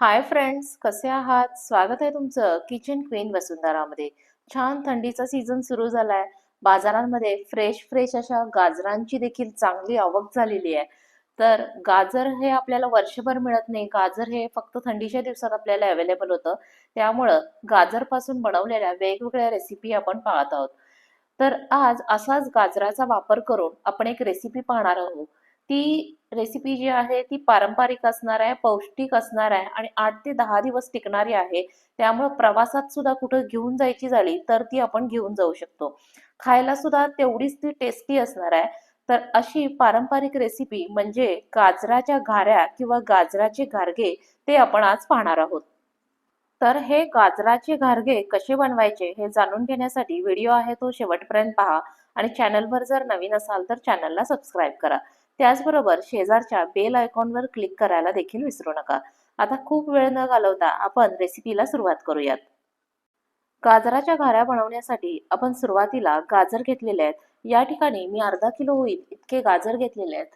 Hi friends, कसे आहात? स्वागत आहे तुमचं किचन क्वीन वसुंधरामध्ये. छान थंडीचा सीझन सुरू झालाय. बाजारांमध्ये फ्रेश फ्रेश अशा गाजरांची देखील चांगली आवक झालेली आहे. तर गाजर हे आपल्याला वर्षभर मिळत नाही. गाजर हे फक्त थंडीच्या दिवसात आपल्याला अवेलेबल होतं. त्यामुळं गाजरपासून बनवलेल्या वेगवेगळ्या रेसिपी आपण पाहत आहोत. तर आज असाच गाजराचा वापर करून आपण एक रेसिपी पाहणार आहोत. ती रेसिपी जी आहे ती पारंपरिक असणार आहे, पौष्टिक असणार आहे आणि 8 ते 10 दिवस टिकणारी आहे. त्यामुळे प्रवासात सुद्धा कुठं घेऊन जायची झाली तर ती आपण घेऊन जाऊ शकतो. खायला सुद्धा तेवढीच ती टेस्टी असणार आहे. तर अशी पारंपरिक रेसिपी म्हणजे गाजराच्या घाऱ्या किंवा गाजराचे घारगे ते आपण आज पाहणार आहोत. तर हे गाजराचे घारगे कसे बनवायचे हे जाणून घेण्यासाठी व्हिडिओ आहे तो शेवटपर्यंत पहा आणि चॅनलवर जर नवीन असाल तर चॅनलला सबस्क्राईब करा. त्याचबरोबर शेजारच्या बेल आयकॉनवर क्लिक करायला देखील विसरू नका. आता खूप वेळ न घालवता आपण रेसिपीला सुरुवात करूयात. गाजराच्या घाऱ्या बनवण्यासाठी आपण सुरुवातीला गाजर घेतलेले आहेत. या ठिकाणी मी अर्धा किलो होईल इतके गाजर घेतलेले आहेत.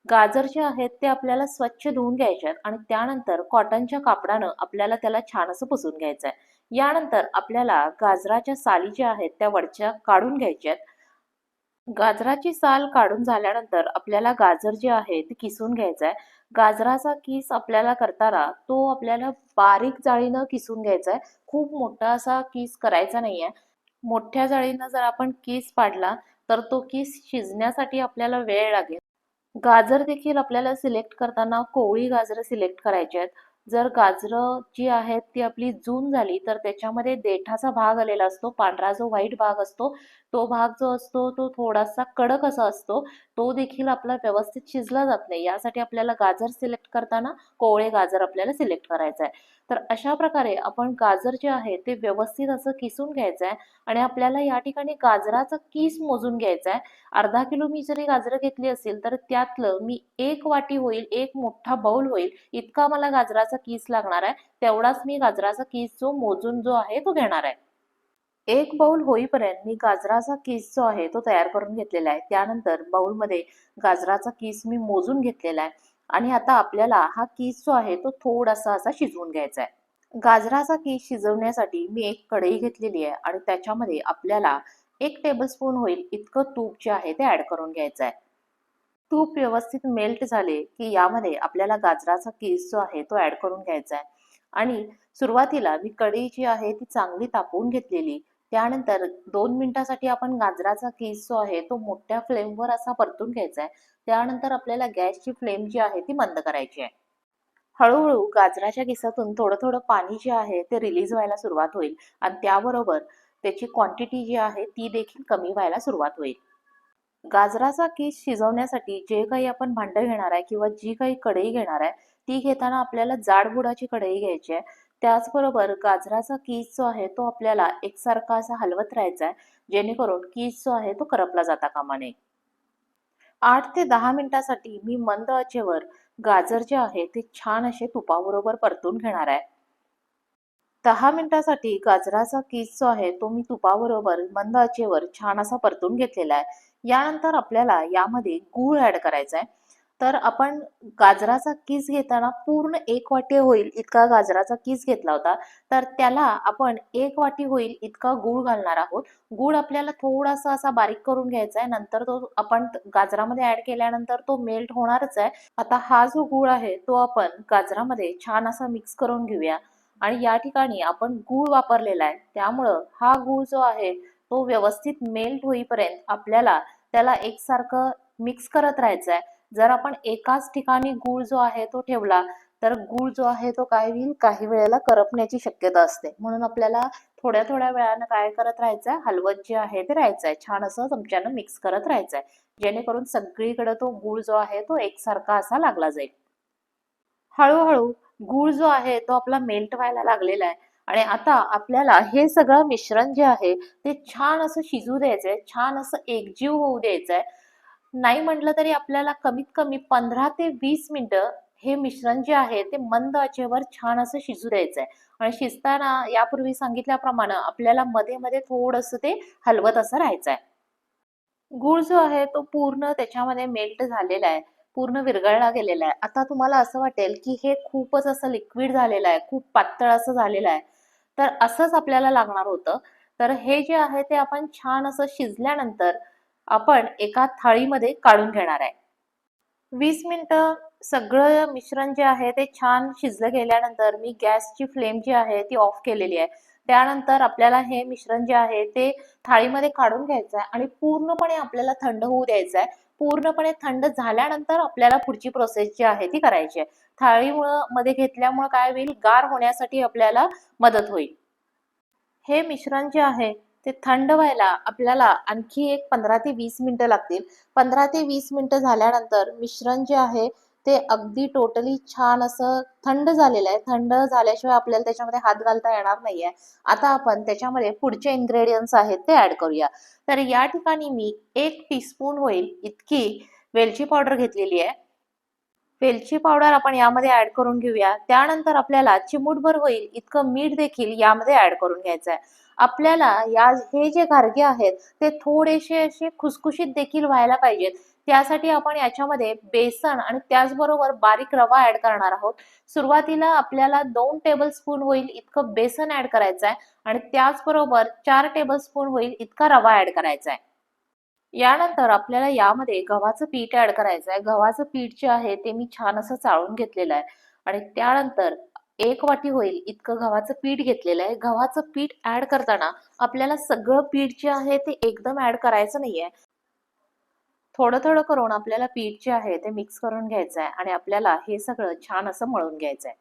गाजर जे आहेत ते आपल्याला स्वच्छ धुवून घ्यायचे आहेत आणि त्यानंतर कॉटनच्या कापडानं आपल्याला त्याला छान असं पुसून घ्यायचं आहे. यानंतर आपल्याला गाजराच्या साली ज्या आहेत त्या वरच्या काढून घ्यायच्या आहेत. गाजराची साल काढून झाल्यानंतर आपल्याला गाजर जे आहे ते किसून घ्यायचं आहे. गाजराचा किस आपल्याला करताना तो आपल्याला बारीक जाळीनं किसून घ्यायचा आहे. खूप मोठा असा किस करायचा नाहीये. मोठ्या जाळीनं जर आपण किस पाडला तर तो किस शिजण्यासाठी आपल्याला वेळ लागेल. गाजर देखील आपल्याला सिलेक्ट करताना कोवळी गाजरं सिलेक्ट करायची आहेत. जर गाजरं जी आहेत ती आपली जून झाली तर त्याच्यामध्ये देठाचा भाग आलेला असतो, पांढरा जो व्हाईट भाग असतो, तो भाग जो असतो तो थोडासा कडक असा असतो. तो देखील आपला व्यवस्थित शिजला जात नाही. यासाठी आपल्याला गाजर सिलेक्ट करताना कोवळे गाजर आपल्याला सिलेक्ट करायचं आहे. तर अशा प्रकारे आपण गाजर जे आहे ते व्यवस्थित असं किसून घ्यायचं आहे आणि आपल्याला या ठिकाणी गाजराचा किस मोजून घ्यायचा आहे. अर्धा किलो मी जरी गाजरं घेतली असेल तर त्यातलं मी 1 वाटी होईल, एक मोठा बाउल होईल इतका मला गाजराचा किस लागणार आहे. तेवढाच मी गाजराचा किस जो मोजून जो आहे तो घेणार आहे. 1 बाउल होईपर्यंत मी गाजराचा किस जो आहे तो तयार करून घेतलेला आहे. त्यानंतर बाउलमध्ये गाजराचा किस मी मोजून घेतलेला आहे आणि आता आपल्याला हा किस जो आहे तो थोडासा असा शिजवून घ्यायचा आहे. गाजराचा किस शिजवण्यासाठी मी एक कढई घेतलेली आहे आणि त्याच्यामध्ये आपल्याला 1 टेबलस्पून होईल इतकं तूप जे आहे ते ॲड करून घ्यायचं आहे. तूप व्यवस्थित मेल्ट झाले की यामध्ये आपल्याला गाजराचा किस जो आहे तो ॲड करून घ्यायचा आहे आणि सुरुवातीला मी कढई जी आहे ती चांगली तापवून घेतलेली. त्यानंतर 2 मिनिटासाठी आपण गाजराचा किस जो आहे तो मोठ्या फ्लेमवर असा परतून घ्यायचा आहे. त्यानंतर आपल्याला गॅसची फ्लेम जी आहे ती मंद करायची आहे. हळूहळू गाजराच्या किसातून थोडं थोडं पाणी जे आहे ते रिलीज व्हायला सुरुवात होईल आणि त्याबरोबर त्याची क्वांटिटी जी आहे ती देखील कमी व्हायला सुरुवात होईल. गाजराचा किस शिजवण्यासाठी जे काही आपण भांडं घेणार आहे किंवा जी काही कढई घेणार आहे ती घेताना आपल्याला जाड बुडाची कढई घ्यायची आहे. त्याचबरोबर गाजराचा किस जो आहे तो आपल्याला एकसारखा असा हलवत राहायचा आहे, जेणेकरून किस जो आहे तो करपला जाता कामा नये. 8 ते 10 मिनिटासाठी मी मंद आचेवर गाजर जे आहे ते छान असे तुपाबरोबर परतून घेणार आहे. 10 मिनिटासाठी गाजराचा किस जो आहे तो मी तुपाबरोबर मंद आचेवर छान असा परतून घेतलेला आहे. यानंतर आपल्याला यामध्ये गूळ ॲड करायचा आहे. तर आपण गाजराचा किस घेताना पूर्ण 1 वाटी होईल इतका गाजराचा किस घेतला होता. तर त्याला आपण 1 वाटी होईल इतका गूळ घालणार आहोत. गूळ आपल्याला थोडासा असा बारीक करून घ्यायचा आहे. नंतर तो आपण गाजरामध्ये ॲड केल्यानंतर तो मेल्ट होणारच आहे. आता हा जो गूळ आहे तो आपण गाजरामध्ये छान असा मिक्स करून घेऊया. आणि या ठिकाणी आपण गूळ वापरलेला आहे. त्यामुळं हा गूळ जो आहे तो व्यवस्थित मेल्ट होईपर्यंत आपल्याला त्याला एकसारखं मिक्स करत राहायचं आहे. जर आपण एकाच ठिकाणी गूळ जो आहे तो ठेवला तर गूळ जो आहे तो काय होईल, काही वेळेला करपण्याची शक्यता असते. म्हणून आपल्याला थोड्या थोड्या वेळानं काय करत राहायचं आहे, हलवत जे आहे ते राहायचं आहे. छान असं चमच्यानं मिक्स करत राहायचं आहे. जेणेकरून सगळीकडे तो गूळ जो आहे तो एकसारखा असा लागला जाईल. हळू-हळू गूळ जो आहे तो आपला मेल्ट व्हायला लागलेला आहे आणि आता आपल्याला हे सगळं मिश्रण जे आहे ते छान असं शिजू द्यायचंय, छान असं एकजीव होऊ द्यायचंय. नाही म्हटलं तरी आपल्याला कमीत कमी 15 ते 20 मिनिटं हे मिश्रण जे आहे ते मंद आचेवर छान असं शिजू द्यायचंय आणि शिजताना यापूर्वी सांगितल्याप्रमाणे आपल्याला मध्ये-मध्ये थोडंसं ते हलवत असं राहायचंय. गूळ जो आहे तो पूर्ण त्याच्यामध्ये मेल्ट झालेला आहे. पूर्ण विरघळला गेलेला आहे. आता तुम्हाला असं वाटेल की हे खूपच असं लिक्विड झालेलं आहे, खूप पातळ असं झालेलं आहे. तर असंच आपल्याला लागणार होतं. तर हे जे आहे ते आपण छान असं शिजल्यानंतर आपण एका थाळीमध्ये काढून घेणार आहे. 20 मिनिटं सगळं मिश्रण जे आहे ते छान शिजलं गेल्यानंतर मी गॅसची फ्लेम जी आहे ती ऑफ केलेली आहे. त्यानंतर आपल्याला हे मिश्रण जे आहे ते थाळीमध्ये काढून घ्यायचं आहे आणि पूर्णपणे आपल्याला थंड होऊ द्यायचं आहे. पूर्णपणे थंड झाल्यानंतर आपल्याला पुढची प्रोसेस जी आहे ती करायची आहे. मध्ये घेतल्यामुळे काय होईल, गार होण्यासाठी आपल्याला मदत होईल. हे मिश्रण जे आहे ते थंड व्हायला आपल्याला आणखी एक 15 ते 20 मिनिटं लागतील. 15 ते 20 मिनिटं झाल्यानंतर मिश्रण जे आहे ते अगदी टोटली छान असं थंड झालेलं आहे. थंड झाल्याशिवाय आपल्याला त्याच्यामध्ये हात घालता येणार नाहीये. आता आपण त्याच्यामध्ये पुढचे इन्ग्रेडियंट्स आहेत ते ऍड करूया. तर या ठिकाणी मी 1 टीस्पून होईल इतकी वेलची पावडर घेतलेली आहे. वेलची पावडर आपण यामध्ये ऍड करून घेऊया. त्यानंतर आपल्याला चिमूटभर होईल इतकं मीठ देखील यामध्ये ऍड करून घ्यायचं आहे. आपल्याला हे जे गार्गे आहेत ते थोडेसे असे खुसखुशीत देखील व्हायला पाहिजेत. त्यासाठी आपण याच्यामध्ये बेसन आणि त्याचबरोबर बारीक रवा ऍड करणार आहोत. सुरुवातीला आपल्याला 2 टेबलस्पून होईल इतकं बेसन ऍड करायचं आहे आणि त्याचबरोबर 4 टेबलस्पून होईल इतका रवा ऍड करायचा आहे. यानंतर आपल्याला यामध्ये गव्हाचं पीठ ऍड करायचं आहे. गव्हाचं पीठ जे आहे ते मी छान असं चाळून घेतलेलं आहे आणि त्यानंतर 1 वाटी होईल इतकं गव्हाचं पीठ घेतलेलं आहे. गव्हाचं पीठ ऍड करताना आपल्याला सगळं पीठ जे आहे ते एकदम ऍड करायचं नाहीये. थोडं थोडं करून आपल्याला पीठ जे आहे ते मिक्स करून घ्यायचं आहे आणि आपल्याला हे सगळं छान असं मळून घ्यायचं आहे.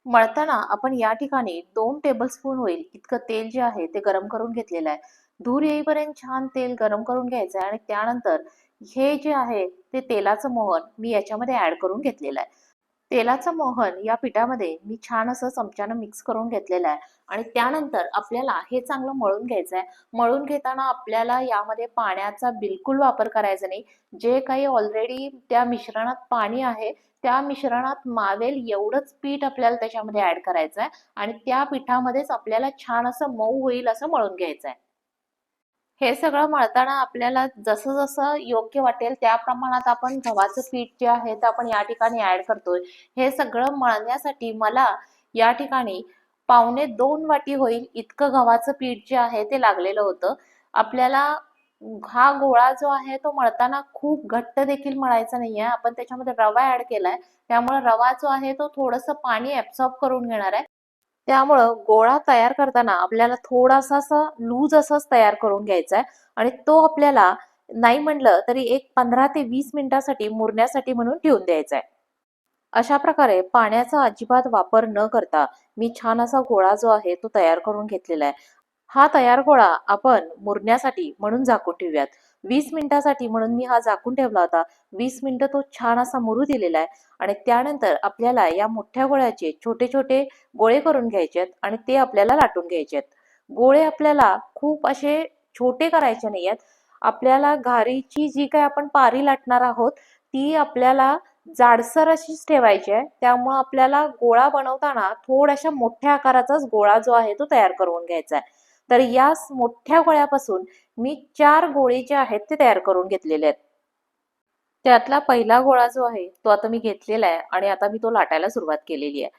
मळताना आपण या ठिकाणी 2 टेबलस्पून होईल इतकं तेल जे आहे ते गरम करून घेतलेलं आहे. धूर येईपर्यंत छान तेल गरम करून घ्यायचं आहे आणि त्यानंतर हे जे आहे ते तेलाचं मोहन मी याच्यामध्ये ऍड करून घेतलेलं आहे. तेलाचं मोहन या पिठामध्ये मी छान असं चमच्यानं मिक्स करून घेतलेलं आहे आणि त्यानंतर आपल्याला हे चांगलं मळून घ्यायचं आहे. मळून घेताना आपल्याला यामध्ये पाण्याचा बिलकुल वापर करायचा नाही. जे काही ऑलरेडी त्या मिश्रणात पाणी आहे त्या मिश्रणात मावेल एवढंच पीठ आपल्याला त्याच्यामध्ये ऍड करायचं आहे आणि त्या पिठामध्येच आपल्याला छान असं मऊ होईल असं मळून घ्यायचं आहे. हे सगळं मळताना आपल्याला जसं जसं योग्य वाटेल त्या प्रमाणात आपण गव्हाचं पीठ जे आहे ते आपण या ठिकाणी ऍड करतोय. हे सगळं मळण्यासाठी मला या ठिकाणी 1.25 वाटी होईल इतकं गव्हाचं पीठ जे आहे ते लागलेलं होतं. आपल्याला हा गोळा जो आहे तो मळताना खूप घट्ट देखील मळायचा नाहीये. आपण त्याच्यामध्ये रवा ऍड केलाय त्यामुळे रवा जो आहे तो थोडंसं पाणी ऍब्सॉर्ब करून घेणार आहे. त्यामुळं गोळा तयार करताना आपल्याला थोडासा असा लूज असाच तयार करून घ्यायचा आहे आणि तो आपल्याला नाही म्हणलं तरी एक 15 ते 20 मिनिटासाठी मुरण्यासाठी म्हणून ठेवून द्यायचा आहे. अशा प्रकारे पाण्याचा अजिबात वापर न करता मी छान असा गोळा जो आहे तो तयार करून घेतलेला आहे. हा तयार गोळा आपण मुरण्यासाठी म्हणून झाकून ठेवूयात. 20 मिनिटासाठी म्हणून मी हा झाकून ठेवला होता. 20 मिनिटं तो छान असा मुरू दिलेला आहे आणि त्यानंतर आपल्याला या मोठ्या गोळ्याचे छोटे छोटे गोळे करून घ्यायचे आहेत आणि ते आपल्याला लाटून घ्यायचे आहेत. गोळे आपल्याला खूप असे छोटे करायचे नाहीयेत. आपल्याला घारीची जी काही आपण पारी लाटणार आहोत ती आपल्याला जाडसर अशीच ठेवायची आहे. त्यामुळे आपल्याला गोळा बनवताना थोड्याशा मोठ्या आकाराचाच गोळा जो आहे तो तयार करून घ्यायचा आहे. तर या मोठ्या गोळ्यापासून मी 4 गोळे जे आहेत ते तयार करून घेतलेले आहेत. त्यातला पहिला गोळा जो आहे तो आता मी घेतलेला आहे आणि आता मी तो लाटायला सुरुवात केलेली आहे.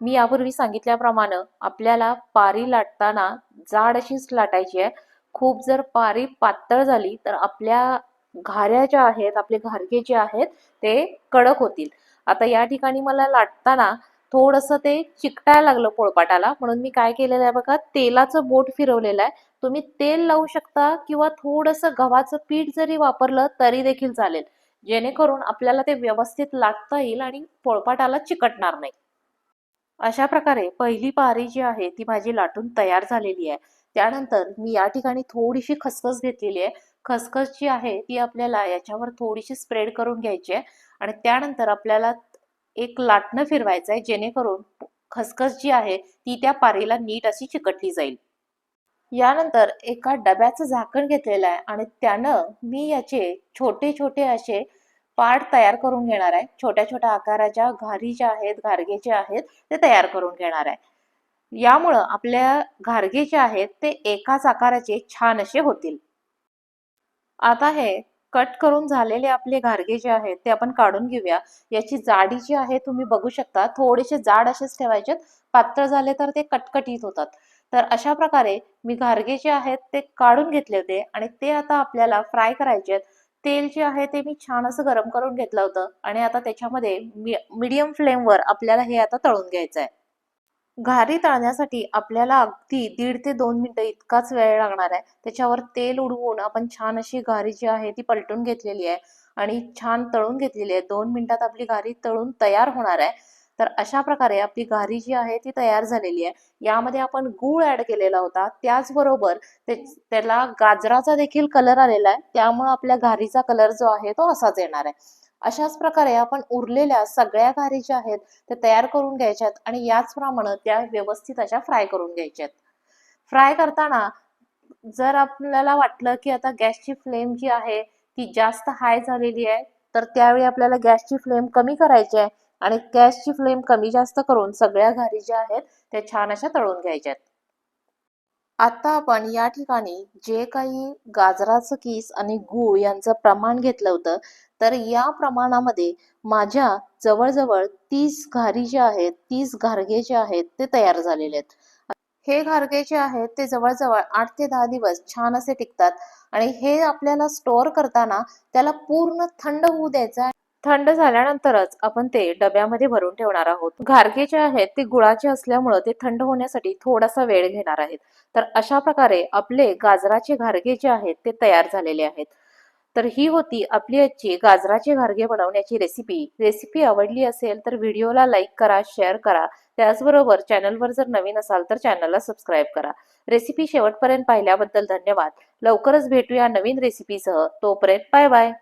मी यापूर्वी सांगितल्याप्रमाणे आपल्याला पारी लाटताना जाड अशीच लाटायची आहे. खूप जर पारी पातळ झाली तर आपल्या घाऱ्या ज्या आहेत, आपले घारगे जे आहेत ते कडक होतील. आता या ठिकाणी मला लाटताना थोडंसं ते चिकटायला लागलं पोळपाटाला, म्हणून मी काय केलेलं आहे बघा, तेलाचं बोट फिरवलेलं आहे. तुम्ही तेल लावू शकता किंवा थोडंसं गव्हाचं पीठ जरी वापरलं तरी देखील चालेल, जेणेकरून आपल्याला ते व्यवस्थित लाटता येईल आणि पोळपाटाला चिकटणार नाही. अशा प्रकारे पहिली पारी जी आहे ती माझी लाटून तयार झालेली आहे. त्यानंतर मी या ठिकाणी थोडीशी खसखस घेतलेली आहे. खसखस जी आहे ती आपल्याला याच्यावर थोडीशी स्प्रेड करून घ्यायची आहे आणि त्यानंतर आपल्याला एक लाटणं फिरवायचं आहे, जेणेकरून खसखस जी आहे ती त्या पारीला नीट अशी चिकटली जाईल. यानंतर एका डब्याचं झाकण घेतलेलं आहे आणि त्यानं मी याचे छोटे छोटे असे पार्ट तयार करून घेणार आहे. छोट्या छोट्या आकाराच्या घारी ज्या आहेत, घारगे जे आहेत ते तयार करून घेणार आहे. यामुळं आपल्या घारगे जे आहेत ते एकाच आकाराचे छान असे होतील. आता हे कट करून झालेले आपले घारगे जे आहेत ते आपण काढून घेऊया. याची जाडी जी आहे तुम्ही बघू शकता, थोडेसे जाड असेच ठेवायचे, पातळ झाले तर ते कटकटीत होतात. तर अशा प्रकारे मी घारगे जे आहेत ते काढून घेतले होते आणि ते आता आपल्याला फ्राय करायचे आहेत. तेल जे आहे ते मी छान असं गरम करून घेतलं होतं आणि आता त्याच्यामध्ये मीडियम फ्लेमवर आपल्याला हे आता तळून घ्यायचं आहे. घारी तळण्यासाठी आपल्याला अगदी 1.5 ते 2 मिनिटं इतकाच वेळ लागणार आहे. त्याच्यावर तेल उडवून आपण छान अशी घारी जी आहे ती पलटून घेतलेली आहे आणि छान तळून घेतलेली आहे. 2 मिनिटात आपली घारी तळून तयार होणार आहे. तर अशा प्रकारे आपली घारी जी आहे ती तयार झालेली आहे. यामध्ये आपण गूळ ॲड केलेला होता. त्याचबरोबर त्याला गाजराचा देखील कलर आलेला आहे. त्यामुळे आपल्या घारीचा कलर जो आहे तो असाच येणार आहे. अशाच प्रकारे आपण उरलेल्या सगळ्या घारी ज्या आहेत त्या तयार करून घ्यायच्यात आणि याचप्रमाणे त्या व्यवस्थित अशा फ्राय करून घ्यायच्यात. फ्राय करताना जर आपल्याला वाटलं की आता गॅसची फ्लेम जी आहे ती जास्त हाय झालेली आहे, तर त्यावेळी आपल्याला गॅसची फ्लेम कमी करायची आहे आणि गॅसची फ्लेम कमी जास्त करून सगळ्या घारी ज्या आहेत त्या छान अशा तळून घ्यायच्यात. आता आपण या ठिकाणी जे काही गाजराचं कीस आणि गूळ यांचं प्रमाण घेतलं होतं, तर या प्रमाणामध्ये माझ्या जवळजवळ 30 घारी जे आहेत, 30 घारगे जे आहेत ते तयार झालेले आहेत. हे घारगे जे आहेत ते जवळजवळ 8 ते 10 दिवस छान असे टिकतात आणि हे आपल्याला स्टोअर करताना त्याला पूर्ण थंड होऊ द्यायचं. थंड झाल्यानंतरच आपण ते डब्यामध्ये भरून ठेवणार आहोत. घारगे जे आहेत ते गुळाचे असल्यामुळे ते थंड होण्यासाठी थोडासा वेळ घेणार आहेत. तर अशा प्रकारे आपले गाजराचे घारगे जे आहेत ते तयार झालेले आहेत. तर ही होती आपली आजची गाजराचे घारगे बनवण्याची रेसिपी. रेसिपी आवडली असेल तर व्हिडिओला लाईक करा, शेअर करा. त्याचबरोबर चॅनलवर जर नवीन असाल तर चॅनलला सबस्क्राईब करा. रेसिपी शेवटपर्यंत पाहिल्याबद्दल धन्यवाद. लवकरच भेटूया नवीन रेसिपीसह. तोपर्यंत बाय बाय.